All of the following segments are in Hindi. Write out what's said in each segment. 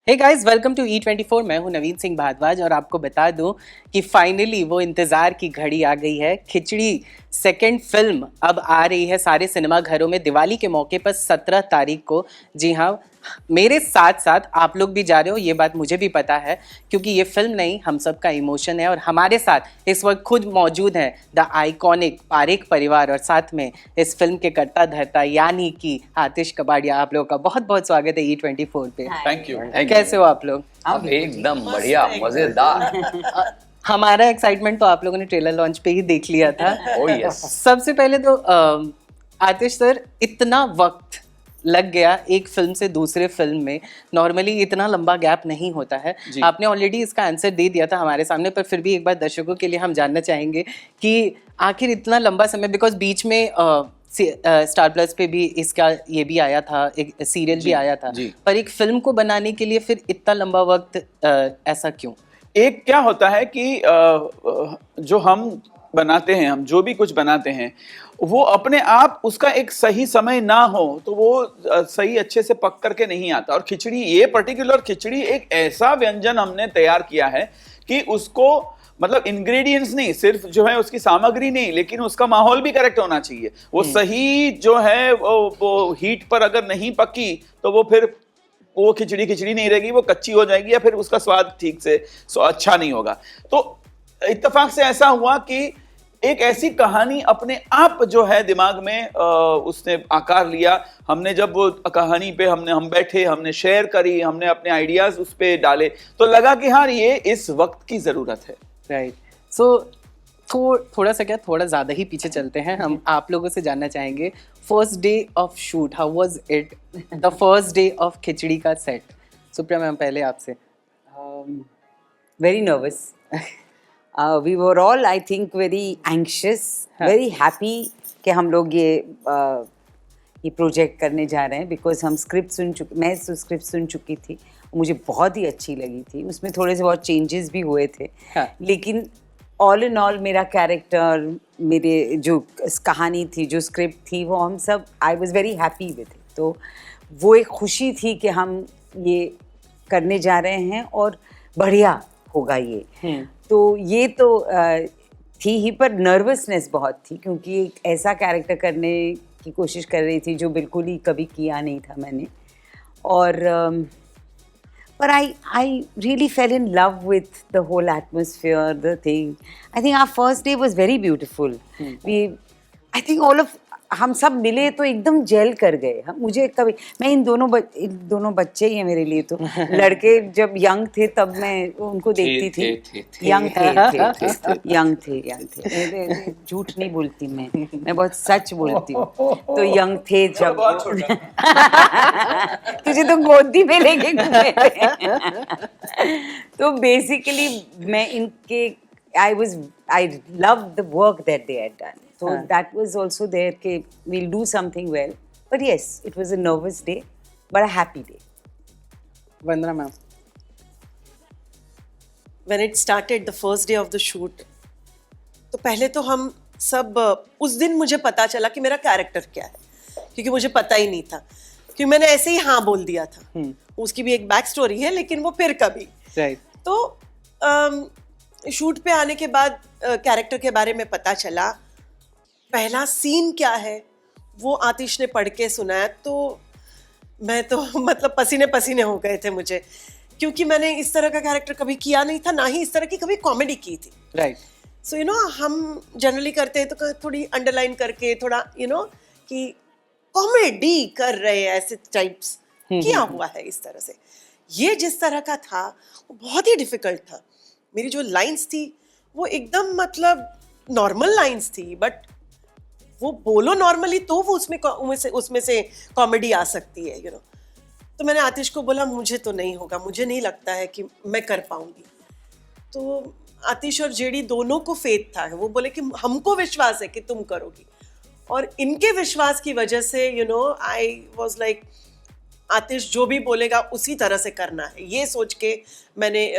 Hey guys, welcome to E24। मैं हूं नवीन सिंह भारद्वाज और आपको बता दूं कि फाइनली वो इंतज़ार की घड़ी आ गई है। खिचड़ी सेकंड फिल्म अब आ रही है सारे सिनेमा घरों में दिवाली के मौके पर 17 तारीख को। जी हाँ, मेरे साथ साथ आप लोग भी जा रहे हो, ये बात मुझे भी पता है क्योंकि ये फिल्म नहीं हम सब का इमोशन है। और हमारे साथ इस वक्त खुद मौजूद हैं द आइकॉनिक पारेख परिवार और साथ में इस फिल्म के कर्ता धर्ता यानी कि आतिश कबाड़िया। आप लोगों का बहुत बहुत स्वागत है E24 पे। Thank you. कैसे हो आप लोग? अब एकदम बढ़िया, मजेदार। हमारा एक्साइटमेंट तो आप लोगों ने ट्रेलर लॉन्च पे ही देख लिया था। Oh yes. सबसे पहले तो आतिश सर, इतना वक्त लग गया एक फिल्म से दूसरे फिल्म में, नॉर्मली इतना लंबा गैप नहीं होता है। आपने ऑलरेडी इसका आंसर दे दिया था हमारे सामने, पर फिर भी एक बार दर्शकों के लिए हम जानना चाहेंगे कि आखिर इतना लंबा समय, बिकॉज बीच में स्टार प्लस पे भी इसका ये भी आया था, एक सीरियल भी आया था, पर एक फिल्म को बनाने के लिए फिर इतना लंबा वक्त ऐसा क्यों? एक क्या होता है कि जो हम बनाते हैं, हम जो भी कुछ बनाते हैं वो अपने आप उसका एक सही समय ना हो तो वो सही अच्छे से पक करके नहीं आता। और खिचड़ी, ये पर्टिकुलर खिचड़ी एक ऐसा व्यंजन हमने तैयार किया है कि उसको मतलब इंग्रेडिएंट्स नहीं, सिर्फ जो है उसकी सामग्री नहीं, लेकिन उसका माहौल भी करेक्ट होना चाहिए। वो सही जो है वो हीट पर अगर नहीं पकी तो वो फिर वो खिचड़ी खिचड़ी नहीं रहेगी, वो कच्ची हो जाएगी या फिर उसका स्वाद ठीक से अच्छा नहीं होगा। तो इत्तेफाक से ऐसा हुआ कि एक ऐसी कहानी अपने आप जो है दिमाग में उसने आकार लिया। हमने जब वो कहानी पे हम बैठे, हमने शेयर करी, हमने अपने आइडियाज उस पे डाले तो लगा कि हाँ ये इस वक्त की जरूरत है। राइट। सो थोड़ा सा क्या, थोड़ा ज़्यादा ही पीछे चलते हैं। हम आप लोगों से जानना चाहेंगे, first day of shoot, how was it? The first day of Khichdi का सेट। सुप्रिया मैम, पहले आपसे। Very nervous. We were all, I think, very anxious, very happy कि हम लोग ये प्रोजेक्ट करने जा रहे हैं, बिकॉज हम मैं स्क्रिप्ट सुन चुकी थी, मुझे बहुत ही अच्छी लगी थी। उसमें थोड़े से बहुत चेंजेस भी हुए थे, लेकिन ऑल इन ऑल मेरा कैरेक्टर, मेरे जो कहानी थी, जो स्क्रिप्ट थी, वो हम सब, I was very happy with it. तो वो एक खुशी थी कि हम ये करने जा रहे हैं और बढ़िया होगा ये। तो ये तो थी ही, पर नर्वसनेस बहुत थी क्योंकि एक ऐसा कैरेक्टर करने की कोशिश कर रही थी जो बिल्कुल ही कभी किया नहीं था मैंने। और but I really fell in love with the whole atmosphere, the thing. I think our first day was very beautiful. I think हम सब मिले तो एकदम जेल कर गए। मुझे कभी, मैं इन दोनों बच्चे ही हैं मेरे लिए। तो लड़के जब यंग थे तब मैं उनको देखती थी, यंग थे। झूठ नहीं बोलती मैं बहुत सच बोलती हूँ। तो यंग थे जब तुझे तो गोदी में लेके घूमे थे। तो बेसिकली मैं इनके I loved the work that they had done. So that was also there कि we'll do something well. But yes, it was a nervous day, but a happy day. Vandana ma'am. When it started, the first day of the shoot, तो पहले तो हम सब, उस दिन मुझे पता चला कि मेरा कैरेक्टर क्या है, क्योंकि मुझे पता ही नहीं था, क्योंकि मैंने ऐसे ही हाँ बोल दिया था। उसकी भी एक बैक स्टोरी है, लेकिन वो फिर कभी। तो शूट पे आने के बाद कैरेक्टर के बारे में पता चला। पहला सीन क्या है वो आतिश ने पढ़ के सुनाया तो मैं तो मतलब पसीने पसीने हो गए थे मुझे, क्योंकि मैंने इस तरह का कैरेक्टर कभी किया नहीं था, ना ही इस तरह की कभी कॉमेडी की थी। राइट। सो हम जनरली करते हैं तो थोड़ी अंडरलाइन करके थोड़ा कि कॉमेडी कर रहे हैं, ऐसे टाइप्स किया हुआ है इस तरह से। ये जिस तरह का था वो बहुत ही डिफिकल्ट था। मेरी जो लाइंस थी वो एकदम मतलब नॉर्मल लाइंस थी, बट वो बोलो नॉर्मली तो वो उसमें से कॉमेडी आ सकती है। तो मैंने आतिश को बोला मुझे तो नहीं होगा, मुझे नहीं लगता है कि मैं कर पाऊंगी। तो आतिश और जेडी दोनों को फेथ था, वो बोले कि हमको विश्वास है कि तुम करोगी। और इनके विश्वास की वजह से आई वॉज लाइक, आतिश जो भी बोलेगा उसी तरह से करना है, ये सोच के मैंने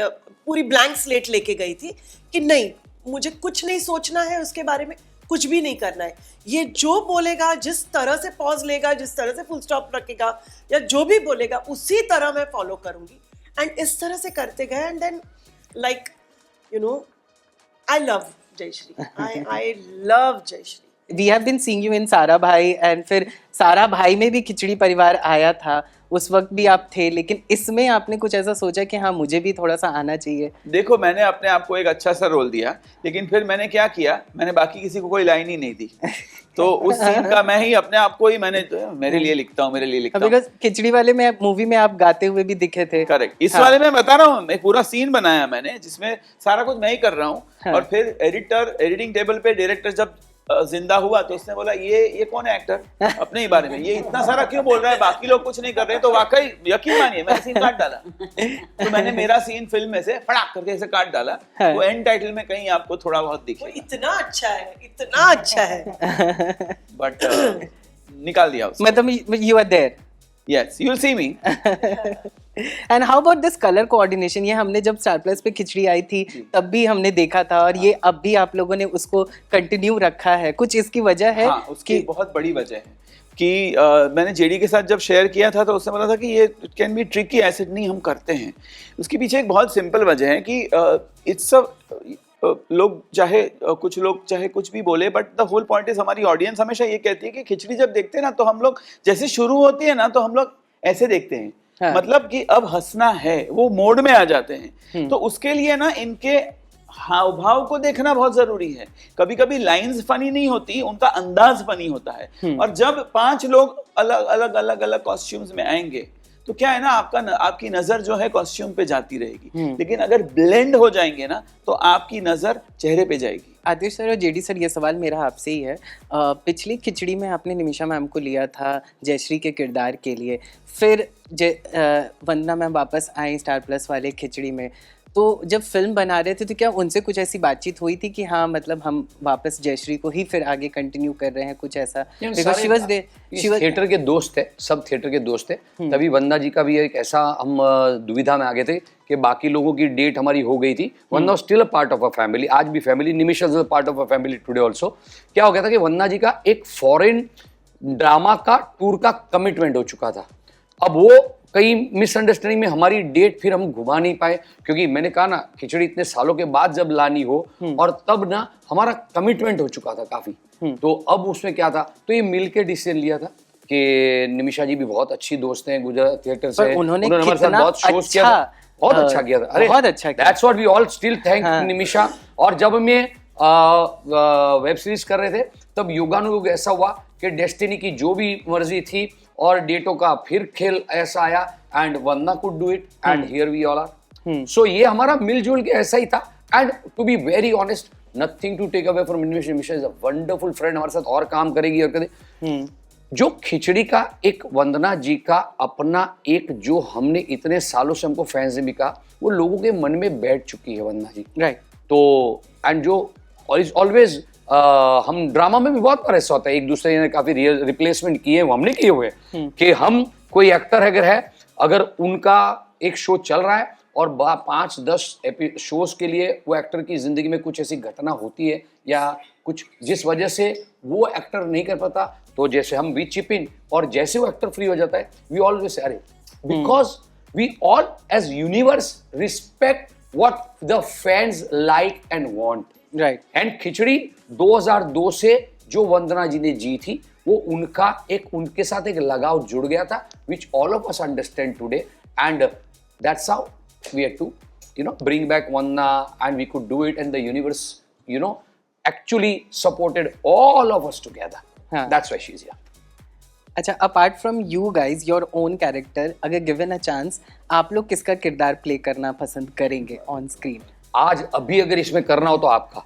पूरी ब्लैंक स्लेट लेके गई थी कि नहीं, मुझे कुछ नहीं सोचना है उसके बारे में, कुछ भी नहीं करना है। ये जो बोलेगा, जिस तरह से पॉज लेगा, जिस तरह से फुल स्टॉप रखेगा या जो भी बोलेगा, उसी तरह मैं फॉलो करूंगी एंड इस तरह से करते गए and then like you know I love Jayashree, I love Jayashree. We have been seeing you in Sarabhai, and फिर सारा भाई में भी खिचड़ी परिवार आया था, उस वक्त भी आप थे, लेकिन इसमें आपने कुछ ऐसा सोचा कि हाँ मुझे भी थोड़ा सा आना चाहिए? देखो, मैंने अपने आप को एक अच्छा सा रोल दिया, लेकिन फिर मैंने क्या किया, मैंने बाकी किसी को कोई लाइन ही नहीं दी. तो उस सीन का मैं ही अपने आप को ही मैंने मेरे लिए लिखता हूँ, मेरे लिए लिखता हूँ. बिकॉज खिचड़ी वाले में मूवी में आप गाते हुए भी दिखे थे. करेक्ट. इस वाले में बता रहा हूँ, एक पूरा सीन बनाया मैंने जिसमें सारा कुछ मैं ही कर रहा हूँ. और फिर एडिटिंग टेबल पे डायरेक्टर जब जिंदा हुआ तो उसने बोला ये कौन है एक्टर, अपने ही बारे में ये इतना सारा क्यों बोल रहा है, बाकी लोग कुछ नहीं कर रहे हैं. तो वाकई यकीन मानिए मैंने सीन काट डाला. तो मैंने मेरा सीन फिल्म में से फटाक करके ऐसे काट डाला. वो एंड टाइटल में कहीं आपको थोड़ा बहुत दिखे, इतना अच्छा है, इतना अच्छा है. बट निकाल दिया उसको. मतलब you are there. Yes, you will see me. And how about this colour coordination? ये हमने जब स्टार प्लस पे खिचड़ी आई थी तब भी हमने देखा था, और ये अब भी आप लोगों ने उसको कंटिन्यू रखा है. कुछ इसकी वजह है? हाँ, उसकी बहुत बड़ी वजह है कि मैंने जेडी के साथ जब शेयर किया था तो उसने बोला था कि ये इट कैन बी ट्रिकी, ऐसे नहीं हम करते हैं. उसके पीछे एक बहुत सिंपल वजह है कि इट्स लोग चाहे कुछ लोग चाहे कुछ भी बोले, but the whole point is हमारी ऑडियंस हमेशा ये कहती है कि खिचड़ी जब देखते हैं ना तो हम लोग जैसे शुरू होती है ना तो हम लोग ऐसे देखते हैं. हाँ. मतलब कि अब हंसना है, वो मोड में आ जाते हैं. तो उसके लिए ना इनके हाव भाव को देखना बहुत जरूरी है. कभी कभी लाइंस फनी नहीं होती, उनका अंदाज फनी होता है. और जब 5 लोग अलग अलग कॉस्ट्यूम्स में आएंगे तो क्या है ना, आपकी नजर जो है कॉस्ट्यूम पे जाती रहेगी. लेकिन अगर ब्लेंड हो जाएंगे ना तो आपकी नजर चेहरे पे जाएगी. आतिश सर और जेडी सर, ये सवाल मेरा आपसे ही है. पिछली खिचड़ी में आपने निमिषा मैम को लिया था जयश्री के किरदार के लिए, फिर वंदना मैम वापस आई स्टार प्लस वाले खिचड़ी में. तो जब फिल्म बना रहे थे तो क्या उनसे कुछ ऐसी बातचीत हुई थी कि हाँ मतलब हम वापस जयश्री को ही फिर आगे कंटिन्यू कर रहे हैं, कुछ ऐसा? थिएटर के दोस्त थे, सब थिएटर के दोस्त थे. तभी वंदना जी का भी एक ऐसा हम दुविधा में आ गए थे कि बाकी लोगों की डेट हमारी हो गई थी. Vandana still a part of a family, आज भी family. Nimisha is a part of a family today also. क्या हो गया था कि वंदना जी का एक फॉरेन ड्रामा का टूर का कमिटमेंट हो चुका था. अब वो कई मिसअंडरस्टैंडिंग में हमारी डेट फिर हम घुमा नहीं पाए, क्योंकि मैंने कहा ना खिचड़ी इतने सालों के बाद जब लानी हो और तब ना हमारा कमिटमेंट हो चुका था काफी. तो अब उसमें क्या था, तो ये मिलके डिसीजन लिया था कि निमिषा जी भी बहुत अच्छी दोस्त हैं गुजरात थिएटर से, उन्होंने हमारे साथ बहुत शोज किया था, बहुत अच्छा किया था. अरे बहुत अच्छा किया. That's what we all still thank Nimisha. और जब मैं वेब सीरीज कर रहे थे तब योगानुयोग ऐसा हुआ कि डेस्टिनी की जो भी मर्जी थी और डेटों का फिर खेल ऐसा आया, and Vandana could do it, and here we all are. So ये हमारा मिलजुल के ऐसा ही था. And to be very honest, nothing to take away from Nimisha. Nimisha is a wonderful friend, हमारे साथ और काम करेगी और करेगी. जो खिचड़ी का एक वंदना जी का अपना एक जो हमने इतने सालों से हमको फैंस ने भी कहा, वो लोगों के मन में बैठ चुकी है वंदना जी. राइट. तो एंड जो ऑलवेज हम ड्रामा में भी बहुत बार ऐसा होता है, एक दूसरे ने काफी रिप्लेसमेंट किए, हमने किए हुए कि हम कोई एक्टर अगर उनका एक शो चल रहा है और 5-10 शोज के लिए वो एक्टर की जिंदगी में कुछ ऐसी घटना होती है या कुछ जिस वजह से वो एक्टर नहीं कर पाता, तो जैसे हम वी चिप इन, और जैसे वो एक्टर फ्री हो जाता है वी ऑलवेज से अरे because we all as universe respect what the fans like and want. Right. And Khichdi 2002 से जो वंदना जी ने जी थी वो उनके साथ एक लगाव जुड़ गया था, which all of us understand today, and that's how we had to bring back Vandana, and we could do it, and the universe actually supported all of us together. That's why she's here. अच्छा, apart from you guys your own character, अगर गिवन अ चांस आप लोग किसका किरदार प्ले करना पसंद करेंगे ऑन स्क्रीन? आज अभी अगर इसमें करना हो तो आपका.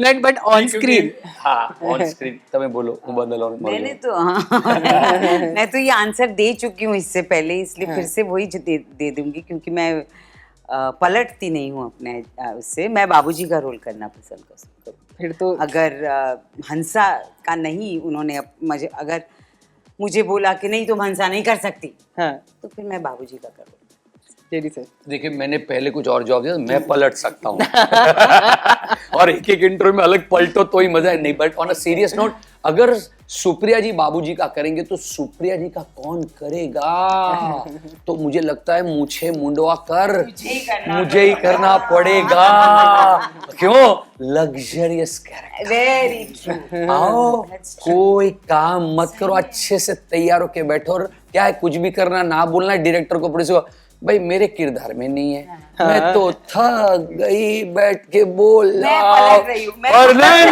नहीं, बट ऑन स्क्रीन. हाँ, ऑन स्क्रीन तमें बोलो. मैंने तो मैं तो ये आंसर दे चुकी हूँ इससे पहले, इसलिए फिर से वही दे दूंगी, क्योंकि मैं पलटती नहीं हूँ अपने उससे. मैं बाबूजी का रोल करना पसंद करूँ. फिर तो अगर हंसा का नहीं, उन्होंने अगर मुझे बोला कि नहीं तुम हंसा नहीं कर सकती, हाँ, तो फिर मैं बाबूजी का करूँ. जेडी सर देखिए मैंने पहले कुछ और जॉब दिया, मैं पलट सकता हूँ और एक एक इंटरव्यू में अलग पलटो तो ही मजा है नहीं। But on a serious note, अगर सुप्रिया जी बाबूजी का करेंगे तो सुप्रिया जी का कौन करेगा? तो मुझे लगता है मुझे मुंडवा कर मुझे ही करना पड़ेगा। क्यों? Luxurious character. Very true. आओ कोई काम मत करो, अच्छे से तैयार होके बैठो और क्या है कुछ भी करना, ना बोलना डायरेक्टर को, प्रोड्यूसर को, भाई मेरे किरदार में नहीं है, मैं तो थक गई बैठ के बोल और नहीं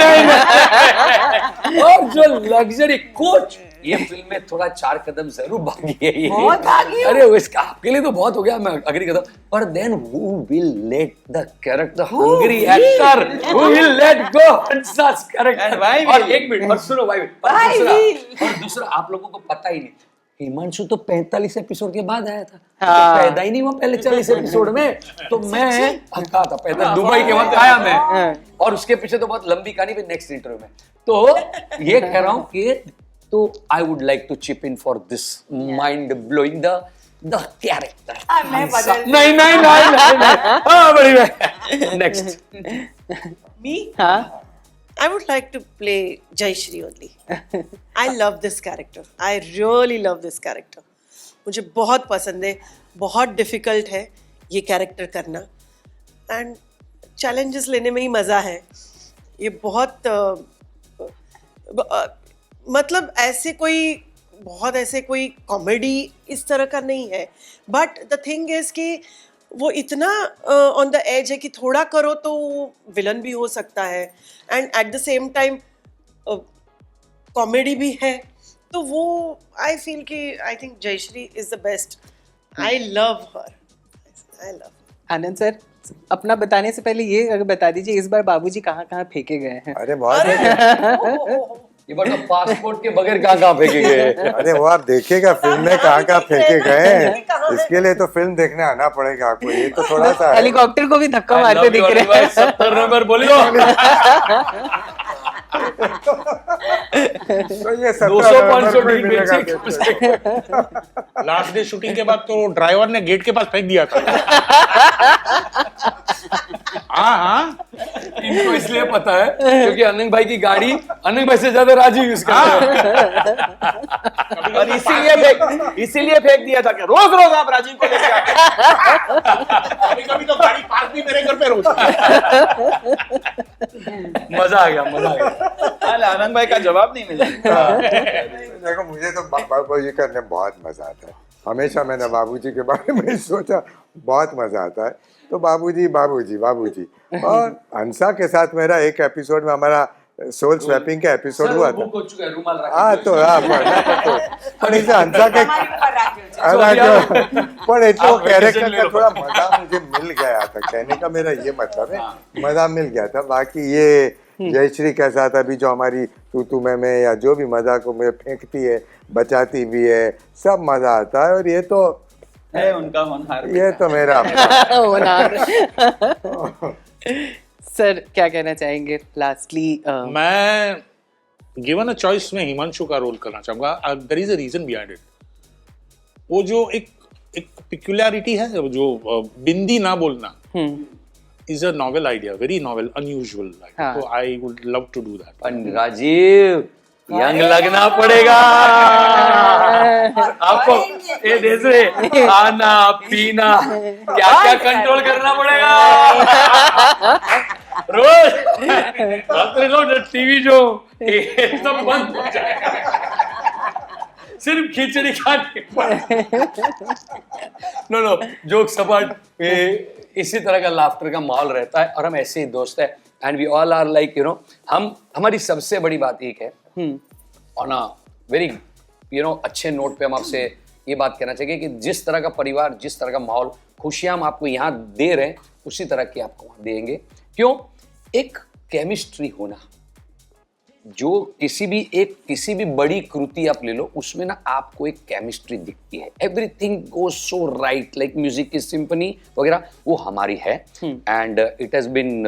और जो लग्जरी कुछ ये फिल्म में थोड़ा 4 कदम जरूर भागी है ये। बहुत भागी हो। अरे इसका आपके लिए तो बहुत हो गया, मैं अग्री करता हूं, पर then who will let the character hungry actor, who will let go Hansa's character? और एक मिनट और सुनो भाई, और दूसरा आप लोगों को पता ही नहीं, हिमांशु तो 45 एपिसोड के बाद आया था। तो पैदा ही नहीं हुआ पहले 40 एपिसोड में, तो मैं कहा था पैदा दुबई के वक्त आया मैं, और उसके पीछे तो बहुत लंबी कहानी भी नेक्स्ट इंटरव्यू में। तो ये कह रहा हूँ कि तो I would like to chip in for this mind blowing the character. नहीं हाँ बड़ी नेक्स्ट Me? हाँ I would like to play Jayashree only. I love this character. I really love this character. मुझे बहुत पसंद है, बहुत डिफिकल्ट है ये कैरेक्टर करना, एंड चैलेंजेस लेने में ही मज़ा है। ये बहुत मतलब ऐसे कोई कॉमेडी इस तरह का नहीं है, बट द थिंग इज कि वो इतना ऑन द एज है कि थोड़ा करो तो विलन भी हो सकता है, and at the same time comedy भी है। तो वो आई फील कि I think Jayshree is the best. I love her, I love. Anand sir, अपना बताने से पहले ये अगर बता दीजिए इस बार बाबूजी कहाँ कहाँ फेंके गए हैं? अरे बहुत ये बात तो पासपोर्ट के बगैर कहाँ फेंके गए? अरे वो आप देखिएगा फिल्म में कहाँ फेंके गए हैं। इसके लिए तो फिल्म देखने आना पड़ेगा आपको। ये तो थोड़ा सा हेलीकॉप्टर को भी धक्का मारते दिख रहे हैं। 70 नंबर बोलियो। तो ये 200-500 टिकट लास्ट डे शूटिंग के बाद तो ड्राइवर ने गेट के पास फेंक दिया था। हाँ इनको इसलिए पता है क्योंकि अनंग भाई की गाड़ी अनंग भाई से ज्यादा राजू यूज करता है। और इसीलिए फेंक दिया था कि रोज रोज आप राजीव को लेके आते हैं। कभी कभी तो गाड़ी पार्क भी मेरे घर पे रोकती है। मजा आ गया। आनंद भाई का जवाब नहीं मिला। देखो मुझे तो बाबूजी करने बहुत मजा आता है। हमेशा मैंने बाबूजी के बारे में सोचा, बहुत मजा आता है। तो बाबूजी और हंसा के साथ मेरा एक एपिसोड में हमारा सोल स्वैपिंग का एपिसोड हुआ था। हाँ तो पर इसे हंसा के पर इतना कैरेक्टर का थोड़ा मजा मुझे मिल गया था। कहने का मेरा ये मतलब है, मजा मिल गया था। बाकी ये जयश्री के साथ अभी जो हमारी तू मैं या जो भी मजा को मुझे फेंकती है, बचाती भी है, सब मजा आता है। और ये तो है उनका होनहार। ये तो मेरा सर क्या कहना चाहेंगे लास्टली? मैं गिवन अ चॉइस में हिमांशु का रोल करना चाहूंगा। There is a reason behind it. वो जो एक पिक्युलरिटी है, जो बिंदी ना बोलना, is a novel idea, very novel, unusual. तो I would love to do that. Rajiv young लगना पड़ेगा आपको। ये जैसे खाना पीना क्या क्या कंट्रोल करना पड़ेगा। रोज टीवी जो सब बंद हो जाएगा, सिर्फ खिचड़ी खाने। नो जोक सपाट, इसी तरह का लाफ्टर का माहौल रहता है और हम ऐसे ही दोस्त हैं। And we all are like हमारी सबसे बड़ी बात एक है, ऑन अ वेरी अच्छे नोट पे हम आपसे ये बात कहना चाहिए कि जिस तरह का परिवार, जिस तरह का माहौल, खुशियां हम आपको यहाँ दे रहे हैं, उसी तरह की आपको वहाँ देंगे। क्यों? एक केमिस्ट्री होना, जो किसी भी बड़ी कृति आप ले लो, उसमें ना आपको एक केमिस्ट्री दिखती है। Everything goes so right, like music की सिंफनी वगैरह, वो हमारी है। And it has been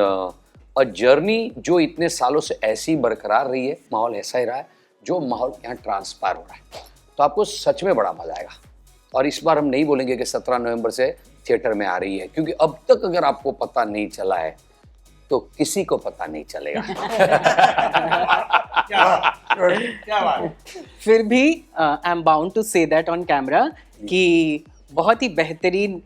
a journey जो इतने सालों से ऐसी बरकरार रही है। माहौल ऐसा ही रहा है, जो माहौल यहाँ ट्रांसफर हो रहा है। तो आपको सच में बड़ा मजा आएगा, और इस बार हम नहीं बोलेंगे कि 17 नवंबर से थिएटर में आ रही है, क्योंकि अब तक अगर आपको पता नहीं चला है तो किसी को पता नहीं चलेगा। फिर भी I am bound to say that on camera कि बहुत ही बेहतरीन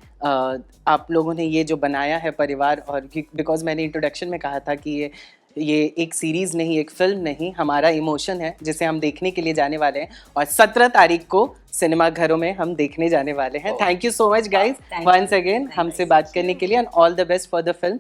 आप लोगों ने ये जो बनाया है परिवार, और बिकॉज मैंने इंट्रोडक्शन में कहा था कि ये एक सीरीज नहीं, एक फिल्म नहीं, हमारा इमोशन है जिसे हम देखने के लिए जाने वाले हैं, और 17 तारीख को सिनेमा घरों में हम देखने जाने वाले हैं। Thank you so much guys once again हमसे बात करने के लिए, and all the best for the film.